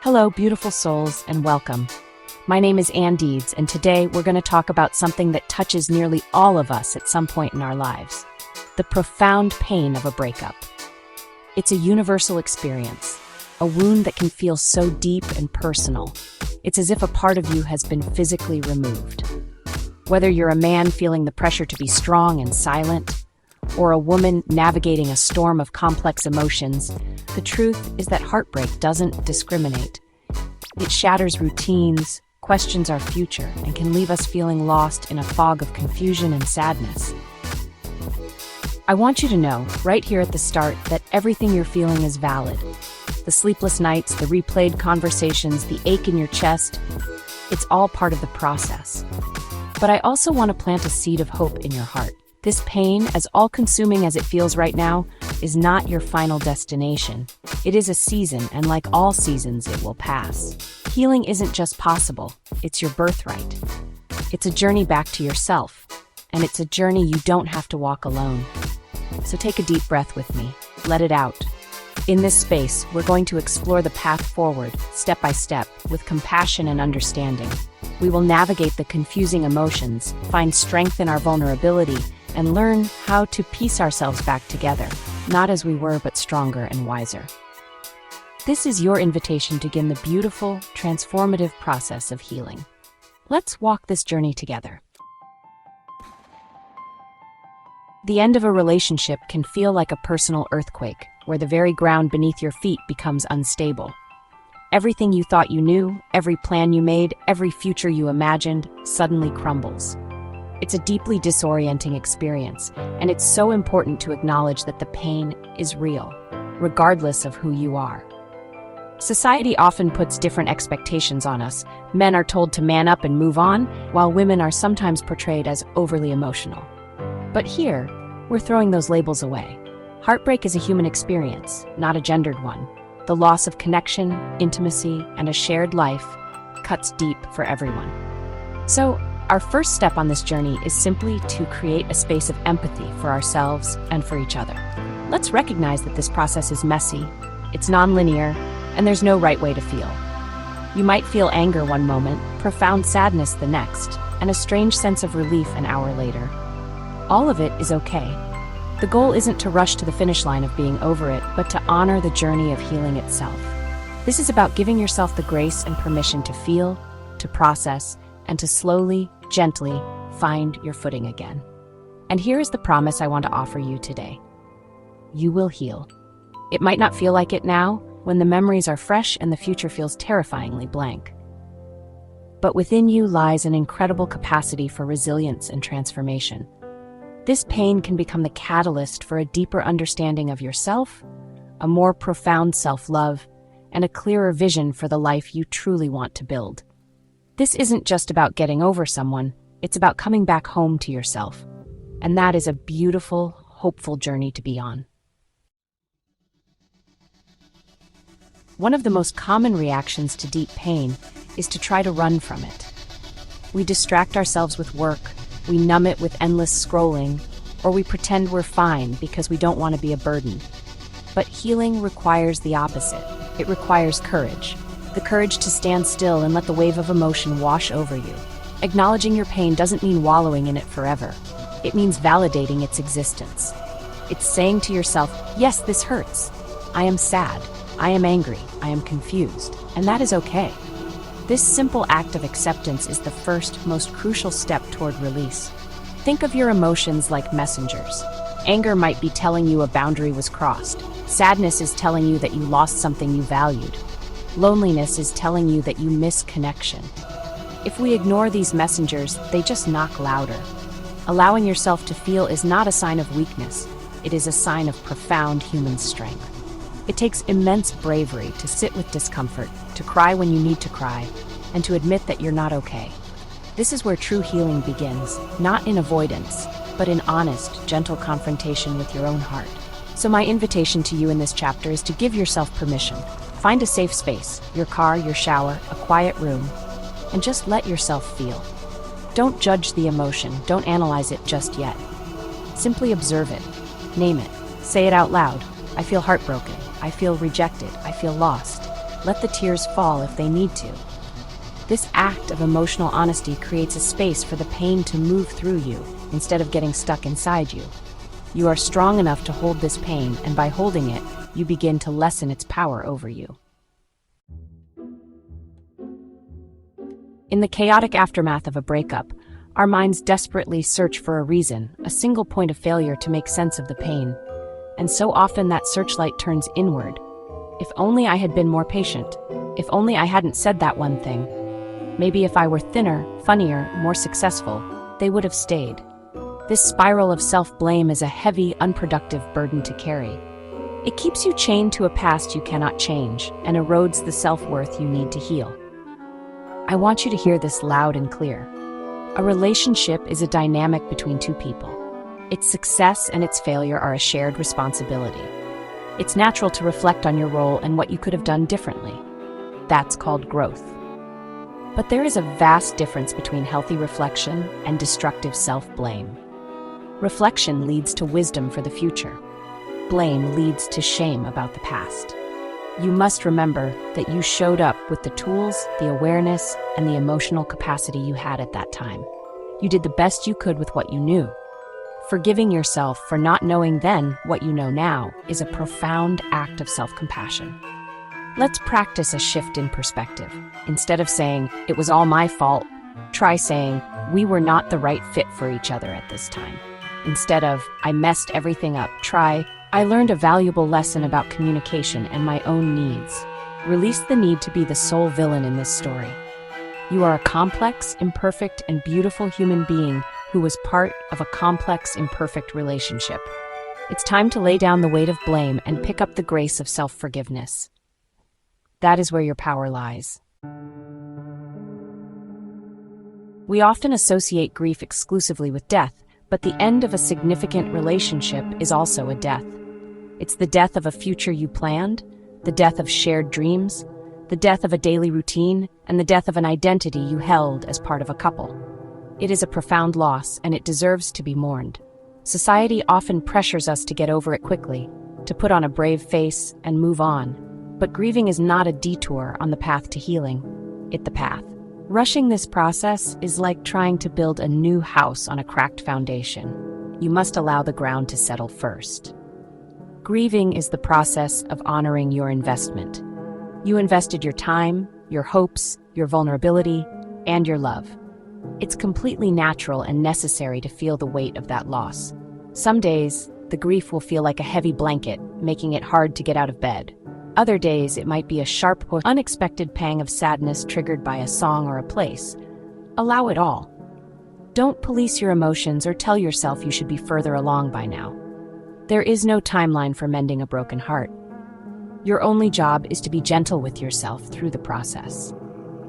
Hello, beautiful souls, and welcome. My name is Ann Deeds, and today we're going to talk about something that touches nearly all of us at some point in our lives: the profound pain of a breakup. It's a universal experience, a wound that can feel so deep and personal. It's as if a part of you has been physically removed. Whether you're a man feeling the pressure to be strong and silent, or a woman navigating a storm of complex emotions, the truth is that heartbreak doesn't discriminate. It shatters routines, questions our future, and can leave us feeling lost in a fog of confusion and sadness. I want you to know, right here at the start, that everything you're feeling is valid. The sleepless nights, the replayed conversations, the ache in your chest, it's all part of the process. But I also want to plant a seed of hope in your heart. This pain, as all-consuming as it feels right now, is not your final destination. It is a season, and like all seasons, it will pass. Healing isn't just possible, it's your birthright. It's a journey back to yourself, and it's a journey you don't have to walk alone. So take a deep breath with me. Let it out. In this space, we're going to explore the path forward, step by step, with compassion and understanding. We will navigate the confusing emotions, find strength in our vulnerability, and learn how to piece ourselves back together, not as we were, but stronger and wiser. This is your invitation to begin the beautiful, transformative process of healing. Let's walk this journey together. The end of a relationship can feel like a personal earthquake, where the very ground beneath your feet becomes unstable. Everything you thought you knew, every plan you made, every future you imagined, suddenly crumbles. It's a deeply disorienting experience, and it's so important to acknowledge that the pain is real, regardless of who you are. Society often puts different expectations on us. Men are told to man up and move on, while women are sometimes portrayed as overly emotional. But here, we're throwing those labels away. Heartbreak is a human experience, not a gendered one. The loss of connection, intimacy, and a shared life cuts deep for everyone. So, our first step on this journey is simply to create a space of empathy for ourselves and for each other. Let's recognize that this process is messy, it's non-linear, and there's no right way to feel. You might feel anger one moment, profound sadness the next, and a strange sense of relief an hour later. All of it is okay. The goal isn't to rush to the finish line of being over it, but to honor the journey of healing itself. This is about giving yourself the grace and permission to feel, to process, and to slowly, gently find your footing again. And here is the promise I want to offer you today. You will heal. It might not feel like it now, when the memories are fresh and the future feels terrifyingly blank. But within you lies an incredible capacity for resilience and transformation. This pain can become the catalyst for a deeper understanding of yourself, a more profound self-love, and a clearer vision for the life you truly want to build. This isn't just about getting over someone, it's about coming back home to yourself. And that is a beautiful, hopeful journey to be on. One of the most common reactions to deep pain is to try to run from it. We distract ourselves with work, we numb it with endless scrolling, or we pretend we're fine because we don't want to be a burden. But healing requires the opposite. It requires courage. The courage to stand still and let the wave of emotion wash over you. Acknowledging your pain doesn't mean wallowing in it forever. It means validating its existence. It's saying to yourself, yes, this hurts. I am sad. I am angry. I am confused. And that is okay. This simple act of acceptance is the first, most crucial step toward release. Think of your emotions like messengers. Anger might be telling you a boundary was crossed. Sadness is telling you that you lost something you valued. Loneliness is telling you that you miss connection. If we ignore these messengers, they just knock louder. Allowing yourself to feel is not a sign of weakness. It is a sign of profound human strength. It takes immense bravery to sit with discomfort, to cry when you need to cry, and to admit that you're not okay. This is where true healing begins, not in avoidance, but in honest, gentle confrontation with your own heart. So my invitation to you in this chapter is to give yourself permission. Find a safe space, your car, your shower, a quiet room, and just let yourself feel. Don't judge the emotion, don't analyze it just yet. Simply observe it, name it, say it out loud. I feel heartbroken, I feel rejected, I feel lost. Let the tears fall if they need to. This act of emotional honesty creates a space for the pain to move through you instead of getting stuck inside you. You are strong enough to hold this pain, and by holding it, you begin to lessen its power over you. In the chaotic aftermath of a breakup, our minds desperately search for a reason, a single point of failure to make sense of the pain. And so often that searchlight turns inward. If only I had been more patient. If only I hadn't said that one thing. Maybe if I were thinner, funnier, more successful, they would have stayed. This spiral of self-blame is a heavy, unproductive burden to carry. It keeps you chained to a past you cannot change and erodes the self-worth you need to heal. I want you to hear this loud and clear. A relationship is a dynamic between two people. Its success and its failure are a shared responsibility. It's natural to reflect on your role and what you could have done differently. That's called growth. But there is a vast difference between healthy reflection and destructive self-blame. Reflection leads to wisdom for the future. Blame leads to shame about the past. You must remember that you showed up with the tools, the awareness, and the emotional capacity you had at that time. You did the best you could with what you knew. Forgiving yourself for not knowing then what you know now is a profound act of self-compassion. Let's practice a shift in perspective. Instead of saying, "It was all my fault," try saying, "We were not the right fit for each other at this time." Instead of, "I messed everything up," try, "I learned a valuable lesson about communication and my own needs." Release the need to be the sole villain in this story. You are a complex, imperfect, and beautiful human being who was part of a complex, imperfect relationship. It's time to lay down the weight of blame and pick up the grace of self-forgiveness. That is where your power lies. We often associate grief exclusively with death, but the end of a significant relationship is also a death. It's the death of a future you planned, the death of shared dreams, the death of a daily routine, and the death of an identity you held as part of a couple. It is a profound loss, and it deserves to be mourned. Society often pressures us to get over it quickly, to put on a brave face and move on. But grieving is not a detour on the path to healing. It's the path. Rushing this process is like trying to build a new house on a cracked foundation. You must allow the ground to settle first. Grieving is the process of honoring your investment. You invested your time, your hopes, your vulnerability, and your love. It's completely natural and necessary to feel the weight of that loss. Some days, the grief will feel like a heavy blanket, making it hard to get out of bed. Other days, it might be a sharp, unexpected pang of sadness triggered by a song or a place. Allow it all. Don't police your emotions or tell yourself you should be further along by now. There is no timeline for mending a broken heart. Your only job is to be gentle with yourself through the process.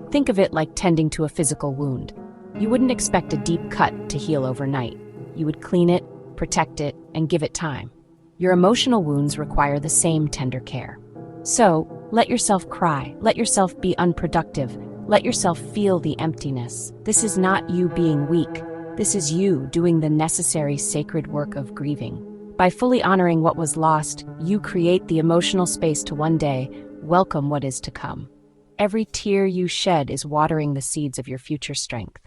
Think of it like tending to a physical wound. You wouldn't expect a deep cut to heal overnight. You would clean it, protect it, and give it time. Your emotional wounds require the same tender care. So, let yourself cry, let yourself be unproductive, let yourself feel the emptiness. This is not you being weak. This is you doing the necessary sacred work of grieving. By fully honoring what was lost, you create the emotional space to one day welcome what is to come. Every tear you shed is watering the seeds of your future strength.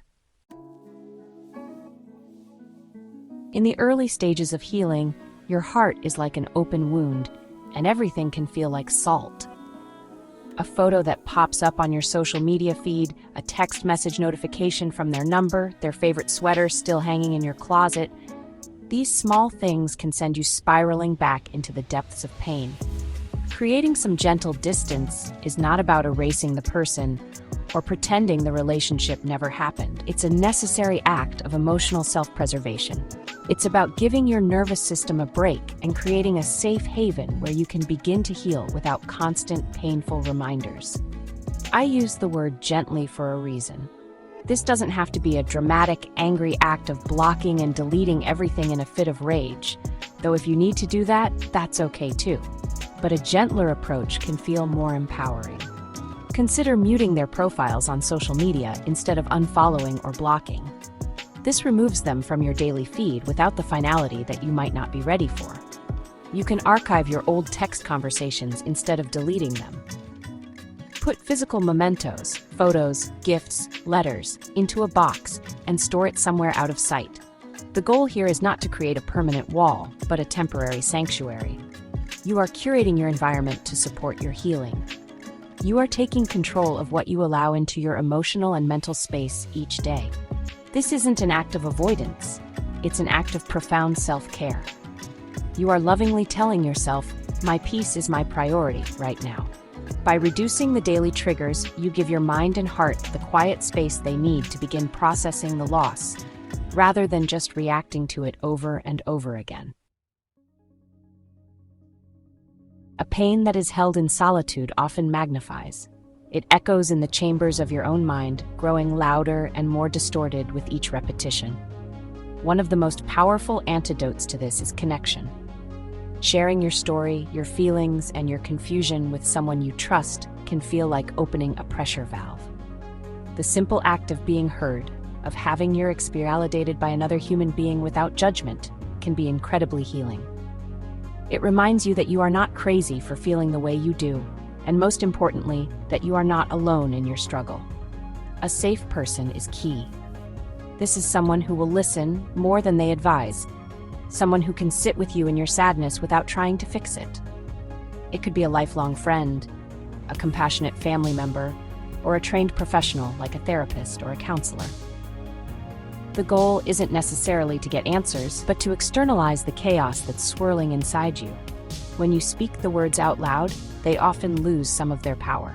In the early stages of healing, your heart is like an open wound, and everything can feel like salt. A photo that pops up on your social media feed, a text message notification from their number, their favorite sweater still hanging in your closet. These small things can send you spiraling back into the depths of pain. Creating some gentle distance is not about erasing the person or pretending the relationship never happened. It's a necessary act of emotional self-preservation. It's about giving your nervous system a break and creating a safe haven where you can begin to heal without constant, painful reminders. I use the word gently for a reason. This doesn't have to be a dramatic, angry act of blocking and deleting everything in a fit of rage, though if you need to do that, that's okay too. But a gentler approach can feel more empowering. Consider muting their profiles on social media instead of unfollowing or blocking. This removes them from your daily feed without the finality that you might not be ready for. You can archive your old text conversations instead of deleting them. put physical mementos, photos, gifts, letters, into a box and store it somewhere out of sight. The goal here is not to create a permanent wall, but a temporary sanctuary. You are curating your environment to support your healing. You are taking control of what you allow into your emotional and mental space each day. This isn't an act of avoidance. It's an act of profound self-care. You are lovingly telling yourself, my peace is my priority right now. By reducing the daily triggers, you give your mind and heart the quiet space they need to begin processing the loss, rather than just reacting to it over and over again. A pain that is held in solitude often magnifies. It echoes in the chambers of your own mind, growing louder and more distorted with each repetition. One of the most powerful antidotes to this is connection. Sharing your story, your feelings, and your confusion with someone you trust can feel like opening a pressure valve. The simple act of being heard, of having your experience validated by another human being without judgment, can be incredibly healing. It reminds you that you are not crazy for feeling the way you do, and most importantly, that you are not alone in your struggle. A safe person is key. This is someone who will listen more than they advise, someone who can sit with you in your sadness without trying to fix it. It could be a lifelong friend, a compassionate family member, or a trained professional like a therapist or a counselor. The goal isn't necessarily to get answers, but to externalize the chaos that's swirling inside you. When you speak the words out loud, they often lose some of their power.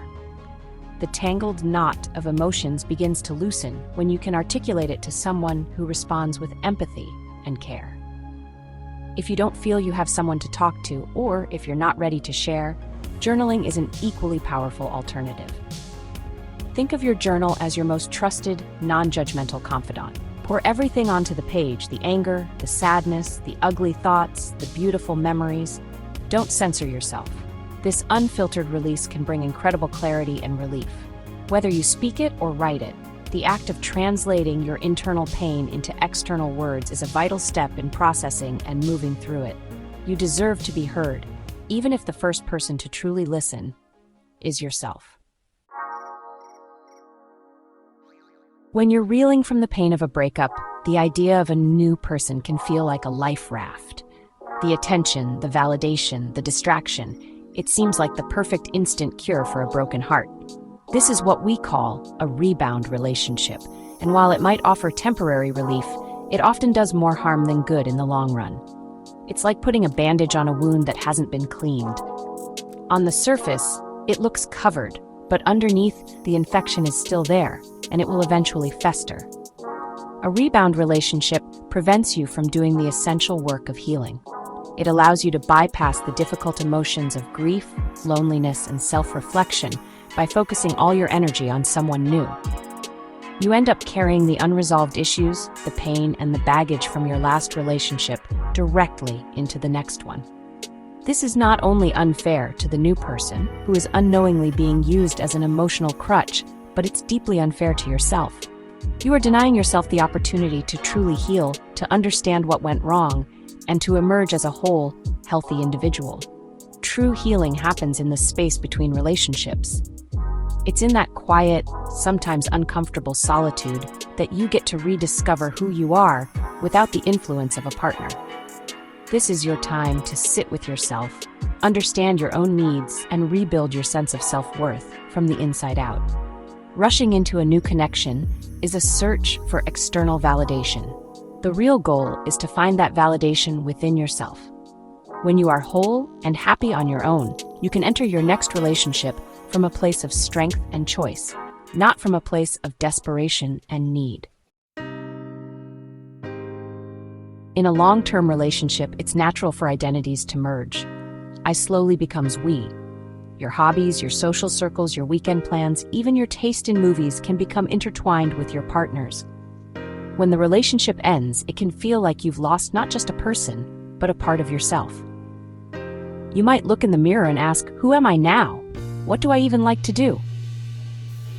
The tangled knot of emotions begins to loosen when you can articulate it to someone who responds with empathy and care. If you don't feel you have someone to talk to, or if you're not ready to share, journaling is an equally powerful alternative. Think of your journal as your most trusted, non-judgmental confidant. Pour everything onto the page, the anger, the sadness, the ugly thoughts, the beautiful memories. Don't censor yourself. This unfiltered release can bring incredible clarity and relief. Whether you speak it or write it, the act of translating your internal pain into external words is a vital step in processing and moving through it. You deserve to be heard, even if the first person to truly listen is yourself. When you're reeling from the pain of a breakup, the idea of a new person can feel like a life raft. The attention, the validation, the distraction, it seems like the perfect instant cure for a broken heart. This is what we call a rebound relationship, and while it might offer temporary relief, it often does more harm than good in the long run. It's like putting a bandage on a wound that hasn't been cleaned. On the surface, it looks covered, but underneath, the infection is still there, and it will eventually fester. A rebound relationship prevents you from doing the essential work of healing. It allows you to bypass the difficult emotions of grief, loneliness, and self-reflection by focusing all your energy on someone new. You end up carrying the unresolved issues, the pain, and the baggage from your last relationship directly into the next one. This is not only unfair to the new person, who is unknowingly being used as an emotional crutch, but it's deeply unfair to yourself. You are denying yourself the opportunity to truly heal, to understand what went wrong, and to emerge as a whole, healthy individual. True healing happens in the space between relationships. It's in that quiet, sometimes uncomfortable solitude that you get to rediscover who you are without the influence of a partner. This is your time to sit with yourself, understand your own needs, and rebuild your sense of self-worth from the inside out. Rushing into a new connection is a search for external validation. The real goal is to find that validation within yourself. When you are whole and happy on your own, you can enter your next relationship from a place of strength and choice, not from a place of desperation and need. In a long-term relationship, it's natural for identities to merge. I slowly becomes we. Your hobbies, your social circles, your weekend plans, even your taste in movies can become intertwined with your partner's. When the relationship ends, it can feel like you've lost not just a person, but a part of yourself. You might look in the mirror and ask, who am I now? What do I even like to do?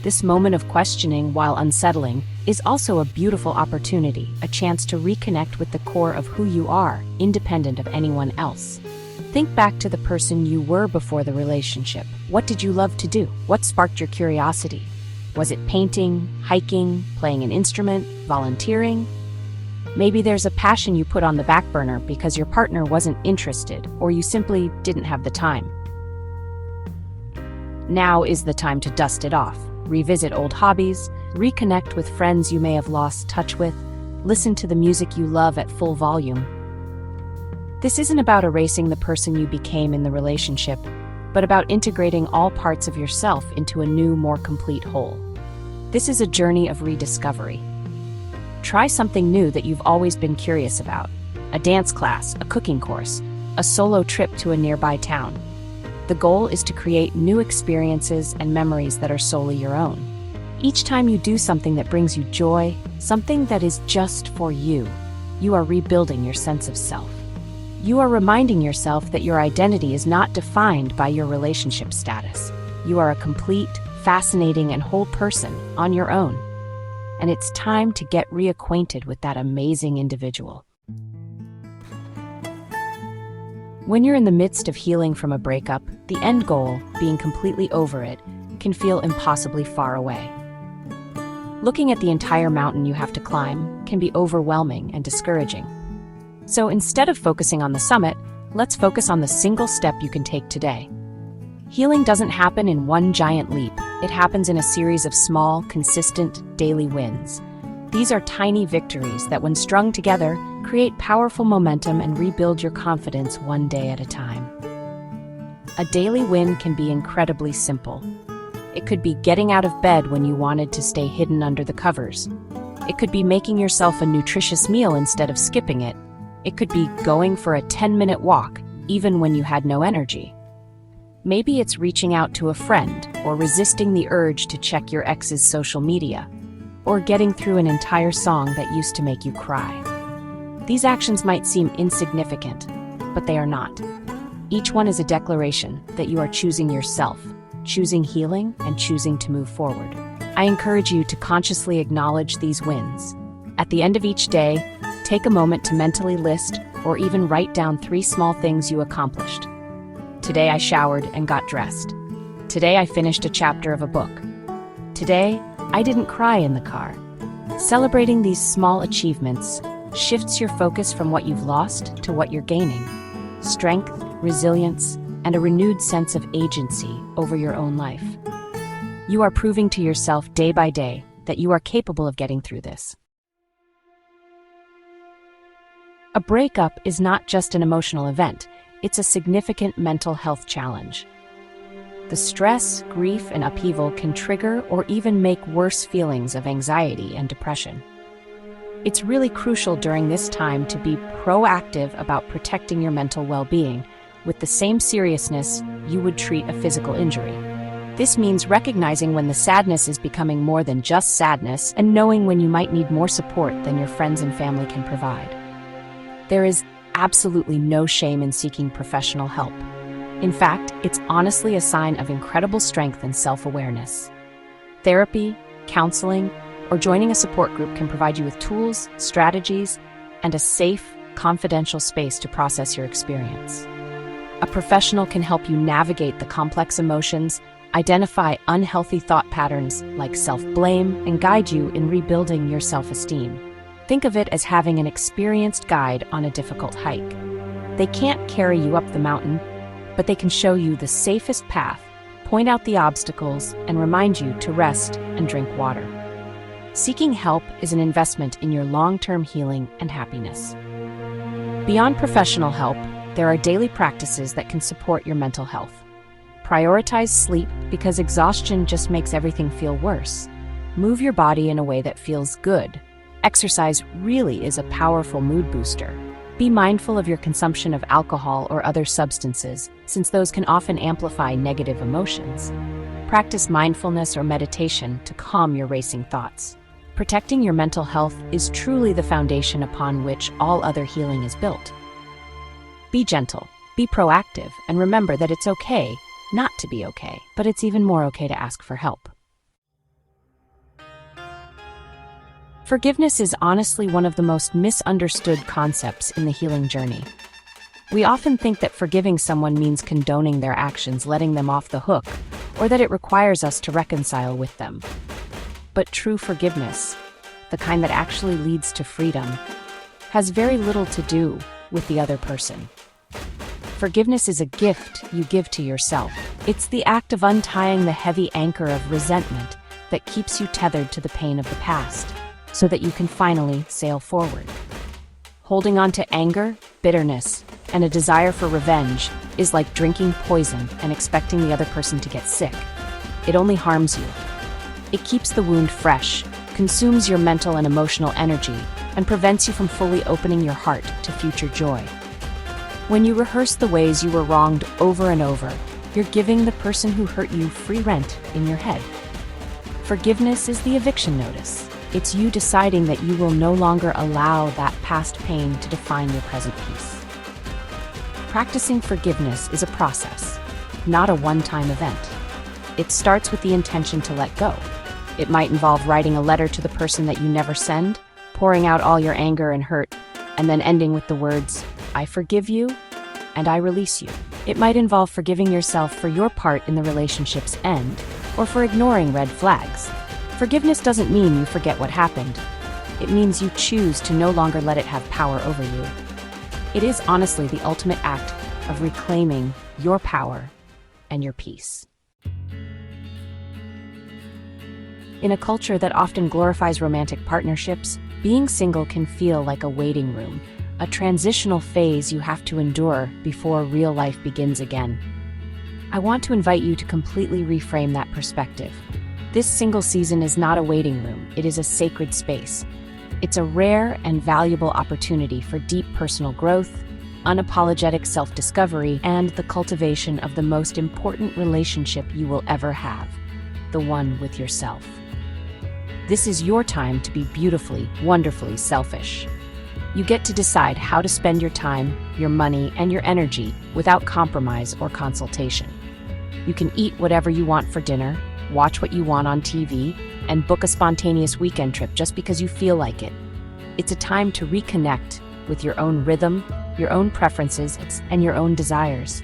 This moment of questioning, while unsettling, is also a beautiful opportunity, a chance to reconnect with the core of who you are, independent of anyone else. Think back to the person you were before the relationship. What did you love to do? What sparked your curiosity? Was it painting, hiking, playing an instrument, volunteering? Maybe there's a passion you put on the back burner because your partner wasn't interested or you simply didn't have the time. Now is the time to dust it off. Revisit old hobbies, reconnect with friends you may have lost touch with, listen to the music you love at full volume. This isn't about erasing the person you became in the relationship, but about integrating all parts of yourself into a new, more complete whole. This is a journey of rediscovery. Try something new that you've always been curious about: a dance class, a cooking course, a solo trip to a nearby town. The goal is to create new experiences and memories that are solely your own. Each time you do something that brings you joy, something that is just for you, you are rebuilding your sense of self. You are reminding yourself that your identity is not defined by your relationship status. You are a complete, fascinating, and whole person on your own. And it's time to get reacquainted with that amazing individual. When you're in the midst of healing from a breakup, the end goal, being completely over it, can feel impossibly far away. Looking at the entire mountain you have to climb can be overwhelming and discouraging. So instead of focusing on the summit, let's focus on the single step you can take today. Healing doesn't happen in one giant leap. It happens in a series of small, consistent, daily wins. These are tiny victories that, when strung together, create powerful momentum and rebuild your confidence one day at a time. A daily win can be incredibly simple. It could be getting out of bed when you wanted to stay hidden under the covers. It could be making yourself a nutritious meal instead of skipping it. It could be going for a 10-minute walk, even when you had no energy. Maybe it's reaching out to a friend, or resisting the urge to check your ex's social media, or getting through an entire song that used to make you cry. These actions might seem insignificant, but they are not. Each one is a declaration that you are choosing yourself, choosing healing, and choosing to move forward. I encourage you to consciously acknowledge these wins. At the end of each day, take a moment to mentally list or even write down 3 small things you accomplished. Today I showered and got dressed. Today I finished a chapter of a book. Today I didn't cry in the car. Celebrating these small achievements shifts your focus from what you've lost to what you're gaining: strength, resilience, and a renewed sense of agency over your own life. You are proving to yourself day by day that you are capable of getting through this. A breakup is not just an emotional event, it's a significant mental health challenge. The stress, grief, and upheaval can trigger or even make worse feelings of anxiety and depression. It's really crucial during this time to be proactive about protecting your mental well-being with the same seriousness you would treat a physical injury. This means recognizing when the sadness is becoming more than just sadness and knowing when you might need more support than your friends and family can provide. There is absolutely no shame in seeking professional help. In fact, it's honestly a sign of incredible strength and self-awareness. Therapy, counseling, or joining a support group can provide you with tools, strategies, and a safe, confidential space to process your experience. A professional can help you navigate the complex emotions, identify unhealthy thought patterns like self-blame, and guide you in rebuilding your self-esteem. Think of it as having an experienced guide on a difficult hike. They can't carry you up the mountain, but they can show you the safest path, point out the obstacles, and remind you to rest and drink water. Seeking help is an investment in your long-term healing and happiness. Beyond professional help, there are daily practices that can support your mental health. Prioritize sleep because exhaustion just makes everything feel worse. Move your body in a way that feels good. Exercise really is a powerful mood booster. Be mindful of your consumption of alcohol or other substances, since those can often amplify negative emotions. Practice mindfulness or meditation to calm your racing thoughts. Protecting your mental health is truly the foundation upon which all other healing is built. Be gentle, be proactive, and remember that it's okay not to be okay, but it's even more okay to ask for help. Forgiveness is honestly one of the most misunderstood concepts in the healing journey. We often think that forgiving someone means condoning their actions, letting them off the hook, or that it requires us to reconcile with them. But true forgiveness, the kind that actually leads to freedom, has very little to do with the other person. Forgiveness is a gift you give to yourself. It's the act of untying the heavy anchor of resentment that keeps you tethered to the pain of the past, so that you can finally sail forward. Holding on to anger, bitterness, and a desire for revenge is like drinking poison and expecting the other person to get sick. It only harms you. It keeps the wound fresh, consumes your mental and emotional energy, and prevents you from fully opening your heart to future joy. When you rehearse the ways you were wronged over and over, you're giving the person who hurt you free rent in your head. Forgiveness is the eviction notice. It's you deciding that you will no longer allow that past pain to define your present peace. Practicing forgiveness is a process, not a one-time event. It starts with the intention to let go. It might involve writing a letter to the person that you never send, pouring out all your anger and hurt, and then ending with the words, "I forgive you, and I release you." It might involve forgiving yourself for your part in the relationship's end, or for ignoring red flags. Forgiveness doesn't mean you forget what happened. It means you choose to no longer let it have power over you. It is honestly the ultimate act of reclaiming your power and your peace. In a culture that often glorifies romantic partnerships, being single can feel like a waiting room, a transitional phase you have to endure before real life begins again. I want to invite you to completely reframe that perspective. This single season is not a waiting room, it is a sacred space. It's a rare and valuable opportunity for deep personal growth, unapologetic self-discovery, and the cultivation of the most important relationship you will ever have, the one with yourself. This is your time to be beautifully, wonderfully selfish. You get to decide how to spend your time, your money, and your energy without compromise or consultation. You can eat whatever you want for dinner, watch what you want on TV, and book a spontaneous weekend trip just because you feel like it. It's a time to reconnect with your own rhythm, your own preferences, and your own desires.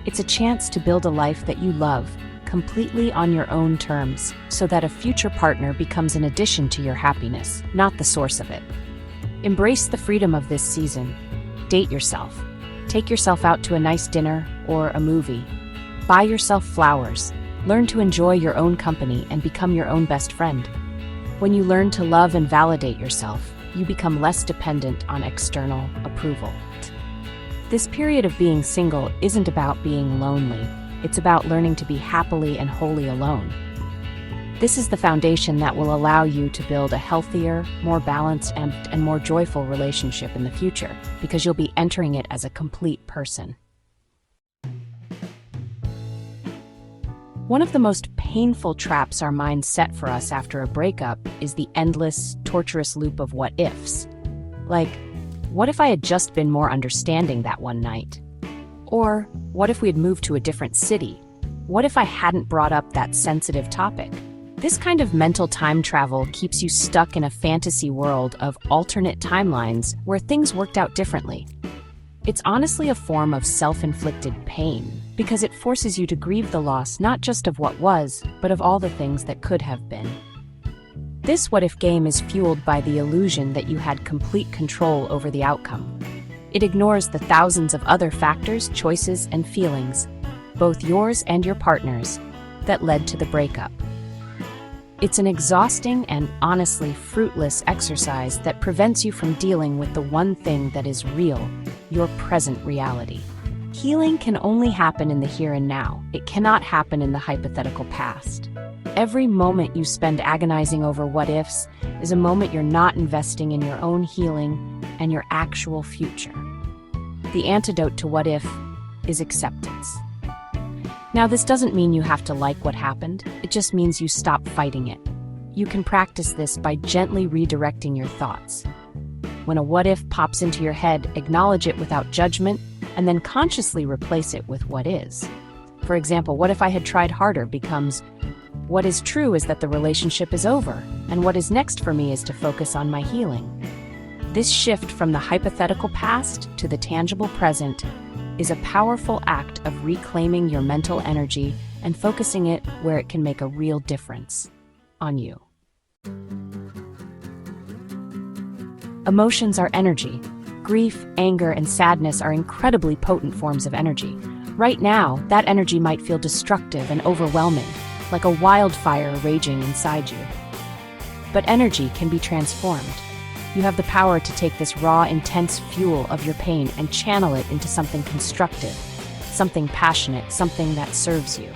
It's a chance to build a life that you love, completely on your own terms, so that a future partner becomes an addition to your happiness, not the source of it. Embrace the freedom of this season. Date yourself. Take yourself out to a nice dinner or a movie. Buy yourself flowers. Learn to enjoy your own company and become your own best friend. When you learn to love and validate yourself, you become less dependent on external approval. This period of being single isn't about being lonely. It's about learning to be happily and wholly alone. This is the foundation that will allow you to build a healthier, more balanced, and more joyful relationship in the future, because you'll be entering it as a complete person. One of the most painful traps our minds set for us after a breakup is the endless, torturous loop of what-ifs. Like, what if I had just been more understanding that one night? Or, what if we had moved to a different city? What if I hadn't brought up that sensitive topic? This kind of mental time travel keeps you stuck in a fantasy world of alternate timelines where things worked out differently. It's honestly a form of self-inflicted pain, because it forces you to grieve the loss not just of what was, but of all the things that could have been. This what-if game is fueled by the illusion that you had complete control over the outcome. It ignores the thousands of other factors, choices, and feelings, both yours and your partner's, that led to the breakup. It's an exhausting and honestly fruitless exercise that prevents you from dealing with the one thing that is real, your present reality. Healing can only happen in the here and now. It cannot happen in the hypothetical past. Every moment you spend agonizing over what-ifs is a moment you're not investing in your own healing and your actual future. The antidote to what-if is acceptance. Now, this doesn't mean you have to like what happened. It just means you stop fighting it. You can practice this by gently redirecting your thoughts. When a what-if pops into your head, acknowledge it without judgment, and then consciously replace it with what is. For example, what if I had tried harder becomes, what is true is that the relationship is over, and what is next for me is to focus on my healing. This shift from the hypothetical past to the tangible present is a powerful act of reclaiming your mental energy and focusing it where it can make a real difference on you. Emotions are energy. Grief, anger, and sadness are incredibly potent forms of energy. Right now, that energy might feel destructive and overwhelming, like a wildfire raging inside you. But energy can be transformed. You have the power to take this raw, intense fuel of your pain and channel it into something constructive, something passionate, something that serves you.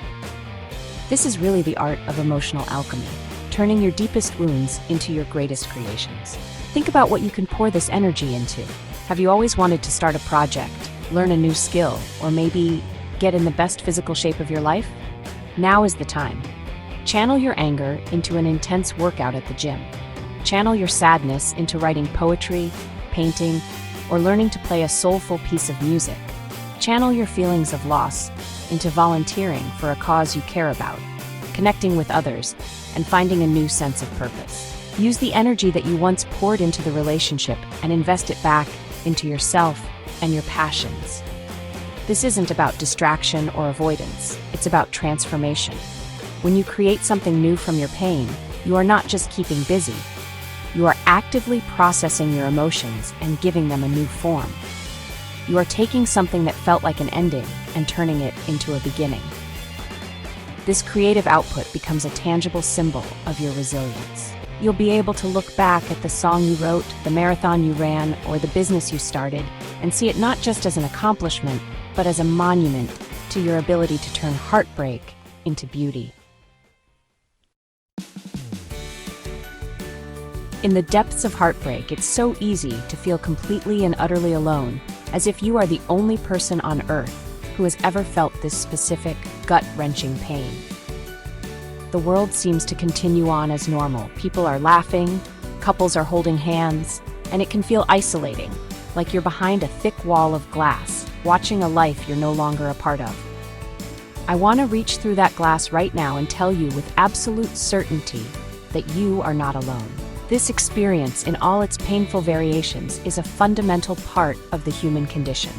This is really the art of emotional alchemy, turning your deepest wounds into your greatest creations. Think about what you can pour this energy into. Have you always wanted to start a project, learn a new skill, or maybe get in the best physical shape of your life? Now is the time. Channel your anger into an intense workout at the gym. Channel your sadness into writing poetry, painting, or learning to play a soulful piece of music. Channel your feelings of loss into volunteering for a cause you care about, connecting with others, and finding a new sense of purpose. Use the energy that you once poured into the relationship and invest it back into yourself and your passions. This isn't about distraction or avoidance, it's about transformation. When you create something new from your pain, you are not just keeping busy, you are actively processing your emotions and giving them a new form. You are taking something that felt like an ending and turning it into a beginning. This creative output becomes a tangible symbol of your resilience. You'll be able to look back at the song you wrote, the marathon you ran, or the business you started, and see it not just as an accomplishment, but as a monument to your ability to turn heartbreak into beauty. In the depths of heartbreak, it's so easy to feel completely and utterly alone, as if you are the only person on earth who has ever felt this specific, gut-wrenching pain. The world seems to continue on as normal. People are laughing, couples are holding hands, and it can feel isolating, like you're behind a thick wall of glass, watching a life you're no longer a part of. I want to reach through that glass right now and tell you with absolute certainty that you are not alone. This experience, in all its painful variations, is a fundamental part of the human condition.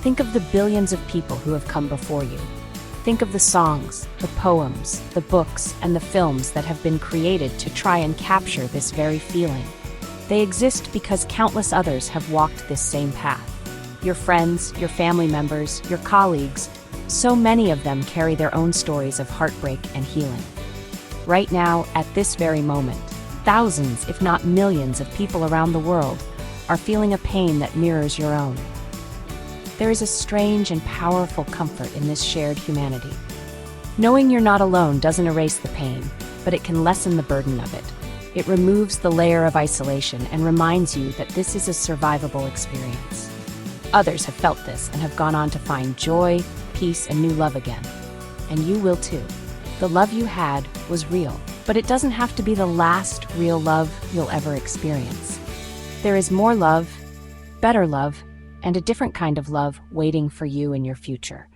Think of the billions of people who have come before you. Think of the songs, the poems, the books, and the films that have been created to try and capture this very feeling. They exist because countless others have walked this same path. Your friends, your family members, your colleagues, so many of them carry their own stories of heartbreak and healing. Right now, at this very moment, thousands, if not millions, of people around the world are feeling a pain that mirrors your own. There is a strange and powerful comfort in this shared humanity. Knowing you're not alone doesn't erase the pain, but it can lessen the burden of it. It removes the layer of isolation and reminds you that this is a survivable experience. Others have felt this and have gone on to find joy, peace, and new love again. And you will too. The love you had was real, but it doesn't have to be the last real love you'll ever experience. There is more love, better love, and a different kind of love waiting for you in your future.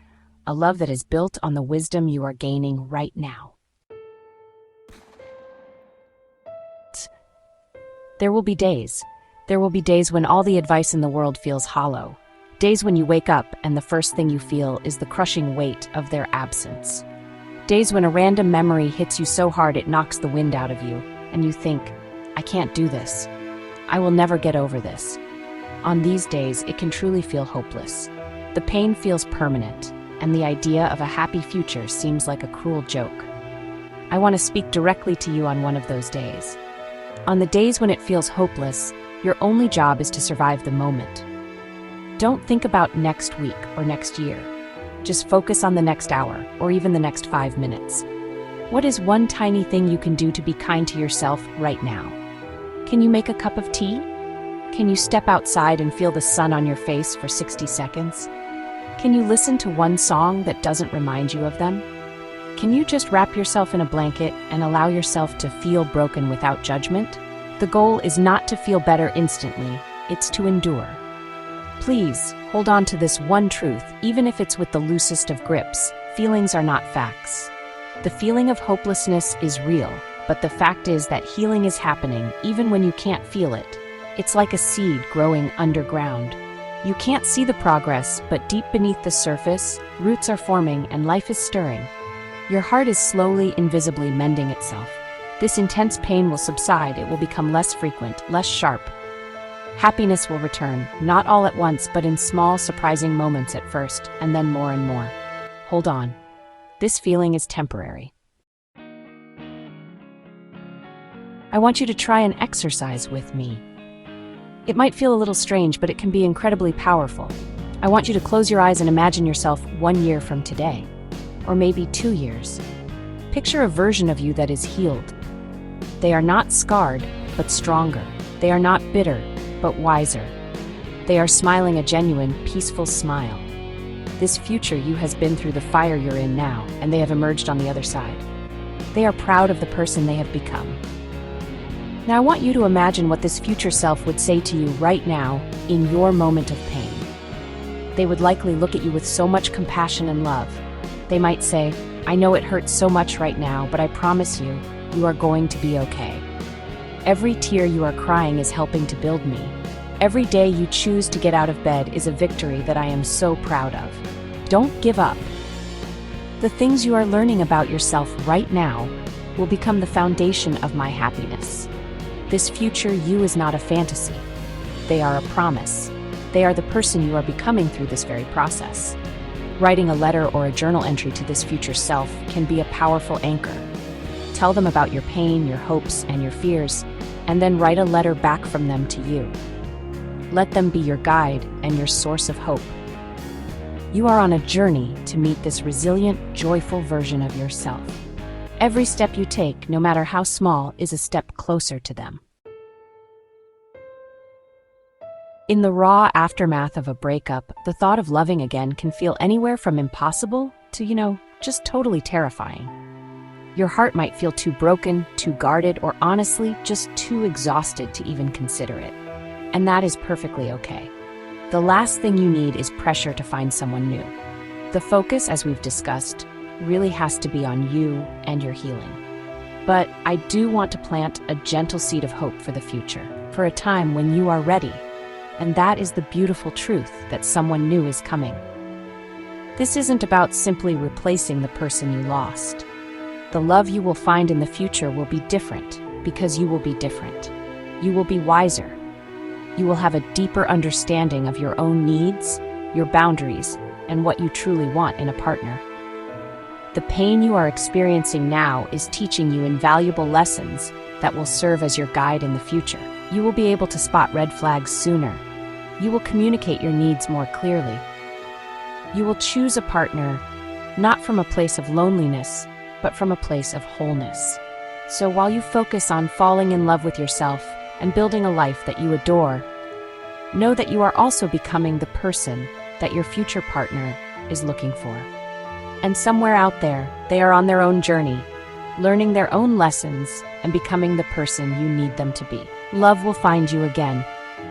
A love that is built on the wisdom you are gaining right now. There will be days. There will be days when all the advice in the world feels hollow. Days when you wake up and the first thing you feel is the crushing weight of their absence. Days when a random memory hits you so hard it knocks the wind out of you, and you think, I can't do this. I will never get over this. On these days, it can truly feel hopeless. The pain feels permanent, and the idea of a happy future seems like a cruel joke. I want to speak directly to you on one of those days. On the days when it feels hopeless, your only job is to survive the moment. Don't think about next week or next year. Just focus on the next hour, or even the next 5 minutes. What is one tiny thing you can do to be kind to yourself right now? Can you make a cup of tea? Can you step outside and feel the sun on your face for 60 seconds? Can you listen to one song that doesn't remind you of them? Can you just wrap yourself in a blanket and allow yourself to feel broken without judgment? The goal is not to feel better instantly, it's to endure. Please, hold on to this one truth, even if it's with the loosest of grips. Feelings are not facts. The feeling of hopelessness is real, but the fact is that healing is happening even when you can't feel it. It's like a seed growing underground. You can't see the progress, but deep beneath the surface, roots are forming and life is stirring. Your heart is slowly, invisibly mending itself. This intense pain will subside, it will become less frequent, less sharp. Happiness will return, not all at once, but in small, surprising moments at first, and then more and more. Hold on. This feeling is temporary. I want you to try an exercise with me. It might feel a little strange, but it can be incredibly powerful. I want you to close your eyes and imagine yourself 1 year from today, or maybe 2 years. Picture a version of you that is healed. They are not scarred, but stronger. They are not bitter, but wiser. They are smiling a genuine, peaceful smile. This future you has been through the fire you're in now, and they have emerged on the other side. They are proud of the person they have become. Now I want you to imagine what this future self would say to you right now, in your moment of pain. They would likely look at you with so much compassion and love. They might say, "I know it hurts so much right now, but I promise you, you are going to be okay. Every tear you are crying is helping to build me. Every day you choose to get out of bed is a victory that I am so proud of. Don't give up." The things you are learning about yourself right now will become the foundation of my happiness. This future you is not a fantasy. They are a promise. They are the person you are becoming through this very process. Writing a letter or a journal entry to this future self can be a powerful anchor. Tell them about your pain, your hopes, and your fears, and then write a letter back from them to you. Let them be your guide and your source of hope. You are on a journey to meet this resilient, joyful version of yourself. Every step you take, no matter how small, is a step closer to them. In the raw aftermath of a breakup, the thought of loving again can feel anywhere from impossible to, just totally terrifying. Your heart might feel too broken, too guarded, or honestly, just too exhausted to even consider it. And that is perfectly okay. The last thing you need is pressure to find someone new. The focus, as we've discussed, really has to be on you and your healing. But I do want to plant a gentle seed of hope for the future, for a time when you are ready. And that is the beautiful truth that someone new is coming. This isn't about simply replacing the person you lost. The love you will find in the future will be different because you will be different. You will be wiser. You will have a deeper understanding of your own needs, your boundaries, and what you truly want in a partner. The pain you are experiencing now is teaching you invaluable lessons that will serve as your guide in the future. You will be able to spot red flags sooner. You will communicate your needs more clearly. You will choose a partner not from a place of loneliness, but from a place of wholeness. So while you focus on falling in love with yourself and building a life that you adore, know that you are also becoming the person that your future partner is looking for. And somewhere out there, they are on their own journey, learning their own lessons and becoming the person you need them to be. Love will find you again,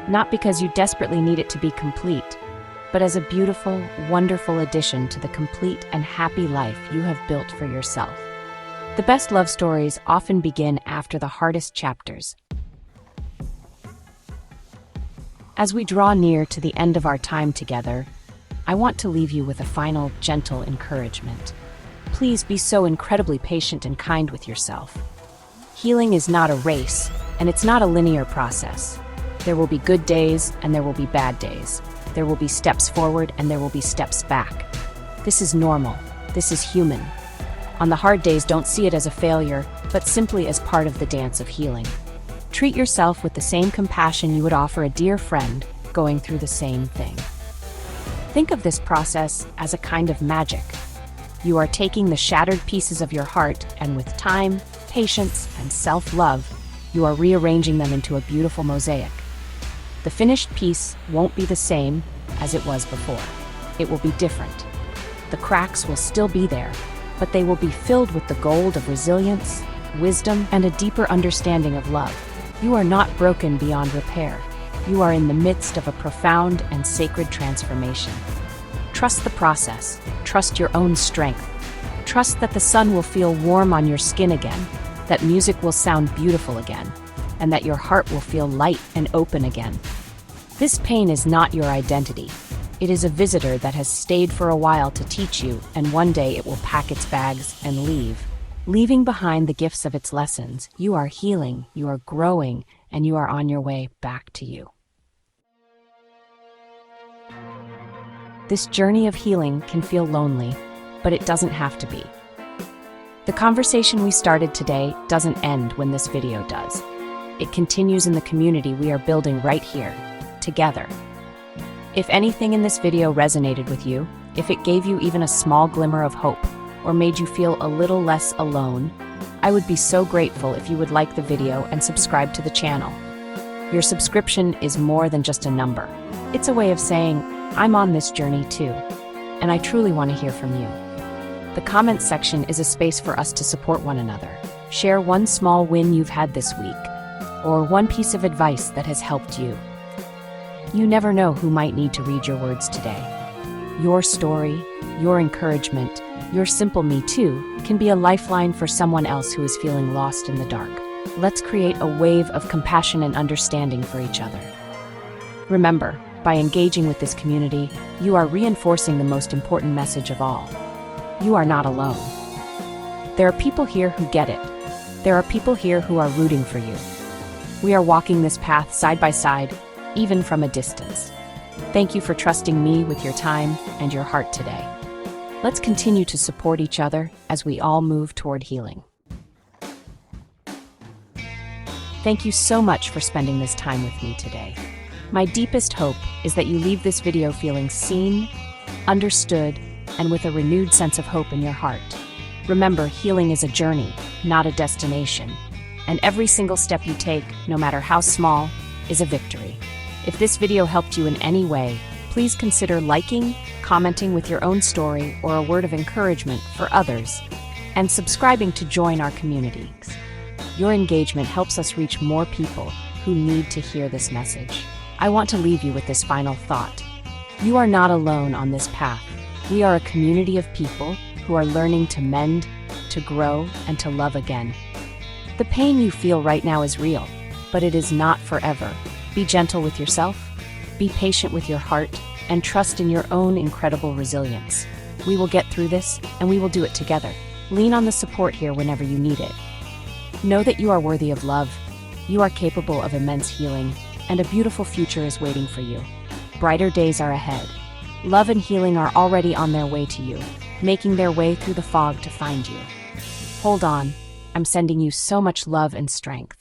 not because you desperately need it to be complete, but as a beautiful, wonderful addition to the complete and happy life you have built for yourself. The best love stories often begin after the hardest chapters. As we draw near to the end of our time together, I want to leave you with a final, gentle encouragement. Please be so incredibly patient and kind with yourself. Healing is not a race, and it's not a linear process. There will be good days, and there will be bad days. There will be steps forward, and there will be steps back. This is normal. This is human. On the hard days, don't see it as a failure, but simply as part of the dance of healing. Treat yourself with the same compassion you would offer a dear friend going through the same thing. Think of this process as a kind of magic. You are taking the shattered pieces of your heart, and with time, patience, and self-love, you are rearranging them into a beautiful mosaic. The finished piece won't be the same as it was before. It will be different. The cracks will still be there, but they will be filled with the gold of resilience, wisdom, and a deeper understanding of love. You are not broken beyond repair. You are in the midst of a profound and sacred transformation. Trust the process. Trust your own strength. Trust that the sun will feel warm on your skin again, that music will sound beautiful again, and that your heart will feel light and open again. This pain is not your identity. It is a visitor that has stayed for a while to teach you, and one day it will pack its bags and leave. Leaving behind the gifts of its lessons, you are healing, you are growing, and you are on your way back to you. This journey of healing can feel lonely, but it doesn't have to be. The conversation we started today doesn't end when this video does. It continues in the community we are building right here, together. If anything in this video resonated with you, if it gave you even a small glimmer of hope, or made you feel a little less alone, I would be so grateful if you would like the video and subscribe to the channel. Your subscription is more than just a number. It's a way of saying, I'm on this journey too, and I truly want to hear from you. The comments section is a space for us to support one another. Share one small win you've had this week, or one piece of advice that has helped you. You never know who might need to read your words today. Your story, your encouragement, your simple me too can be a lifeline for someone else who is feeling lost in the dark. Let's create a wave of compassion and understanding for each other. Remember, by engaging with this community, you are reinforcing the most important message of all. You are not alone. There are people here who get it. There are people here who are rooting for you. We are walking this path side by side, even from a distance. Thank you for trusting me with your time and your heart today. Let's continue to support each other as we all move toward healing. Thank you so much for spending this time with me today. My deepest hope is that you leave this video feeling seen, understood, and with a renewed sense of hope in your heart. Remember, healing is a journey, not a destination. And every single step you take, no matter how small, is a victory. If this video helped you in any way, please consider liking, commenting with your own story or a word of encouragement for others, and subscribing to join our community. Your engagement helps us reach more people who need to hear this message. I want to leave you with this final thought. You are not alone on this path. We are a community of people who are learning to mend, to grow, and to love again. The pain you feel right now is real, but it is not forever. Be gentle with yourself, be patient with your heart, and trust in your own incredible resilience. We will get through this, and we will do it together. Lean on the support here whenever you need it. Know that you are worthy of love, you are capable of immense healing, and a beautiful future is waiting for you. Brighter days are ahead. Love and healing are already on their way to you, making their way through the fog to find you. Hold on, I'm sending you so much love and strength.